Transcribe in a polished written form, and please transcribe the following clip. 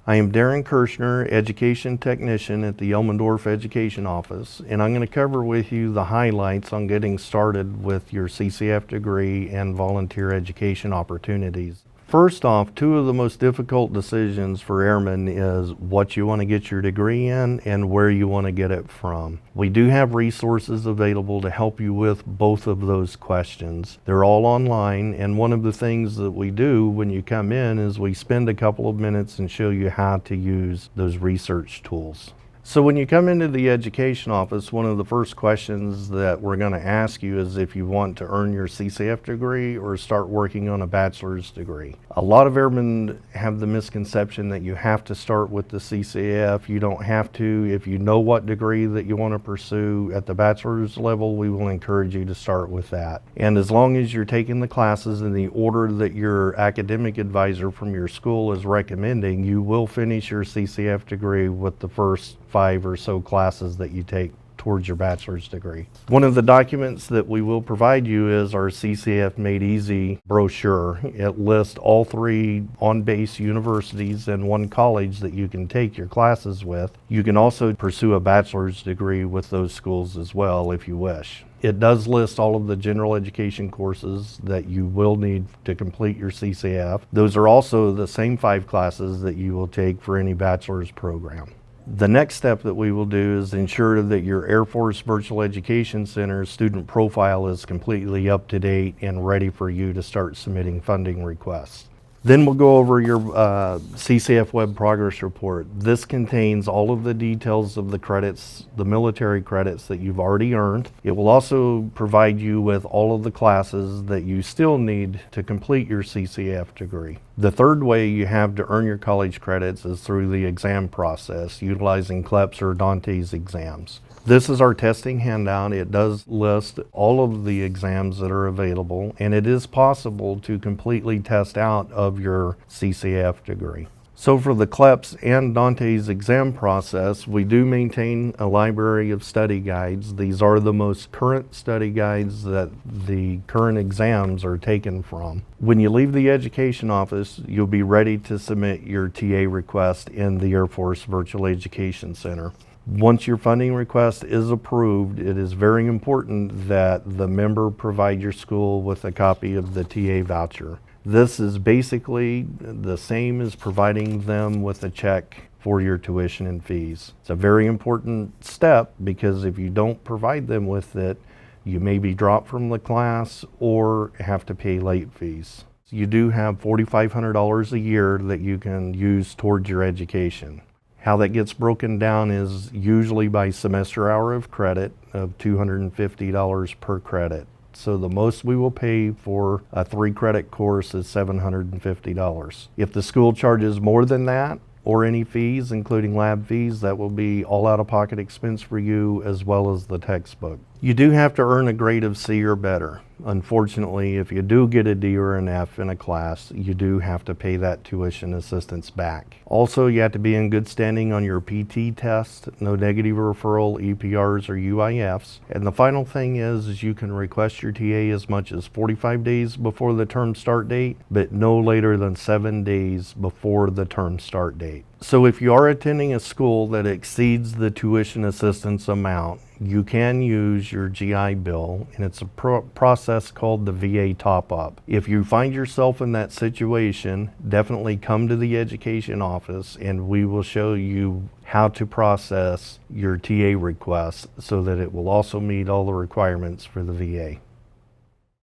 I am Darrin Kerschner, Education Technician at the Elmendorf Education Office, and I'm going to cover with you the highlights on getting started with your CCAF degree and volunteer education opportunities. First off, two of the most difficult decisions for airmen is what you want to get your degree in and where you want to get it from. We do have resources available to help you with both of those questions. They're all online, and one of the things that we do when you come in is we spend a couple of minutes and show you how to use those research tools. So when you come into the education office, one of the first questions that we're going to ask you is if you want to earn your CCAF degree or start working on a bachelor's degree. A lot of airmen have the misconception that you have to start with the CCAF. You don't have to. If you know what degree that you want to pursue at the bachelor's level, we will encourage you to start with that. And as long as you're taking the classes in the order that your academic advisor from your school is recommending, you will finish your CCAF degree with the first 5 or so classes that you take towards your bachelor's degree. One of the documents that we will provide you is our CCAF Made Easy brochure. It lists all 3 on-base universities and 1 college that you can take your classes with. You can also pursue a bachelor's degree with those schools as well if you wish. It does list all of the general education courses that you will need to complete your CCAF. Those are also the same 5 classes that you will take for any bachelor's program. The next step that we will do is ensure that your Air Force Virtual Education Center student profile is completely up to date and ready for you to start submitting funding requests. Then we'll go over your CCAF Web Progress Report. This contains all of the details of the credits, the military credits that you've already earned. It will also provide you with all of the classes that you still need to complete your CCAF degree. The third way you have to earn your college credits is through the exam process, utilizing CLEPS or Dante's exams. This is our testing handout. It does list all of the exams that are available, and it is possible to completely test out of your CCAF degree. So for the CLEPS and Dante's exam process, we do maintain a library of study guides. These are the most current study guides that the current exams are taken from. When you leave the education office, you'll be ready to submit your TA request in the Air Force Virtual Education Center. Once your funding request is approved, it is very important that the member provide your school with a copy of the TA voucher. This is basically the same as providing them with a check for your tuition and fees. It's a very important step because if you don't provide them with it, you may be dropped from the class or have to pay late fees. You do have $4,500 a year that you can use towards your education. How that gets broken down is usually by semester hour of credit of $250 per credit. So the most we will pay for a 3-credit course is $750. If the school charges more than that, or any fees, including lab fees, that will be all out-of-pocket expense for you as well as the textbook. You do have to earn a grade of C or better. Unfortunately, if you do get a D or an F in a class, you do have to pay that tuition assistance back. Also, you have to be in good standing on your PT test, no negative referral, EPRs, or UIFs. And the final thing is you can request your TA as much as 45 days before the term start date, but no later than 7 days before the term start date. So if you are attending a school that exceeds the tuition assistance amount, you can use your GI Bill, and it's a process called the VA top-up. If you find yourself in that situation, definitely come to the education office and we will show you how to process your TA request so that it will also meet all the requirements for the VA.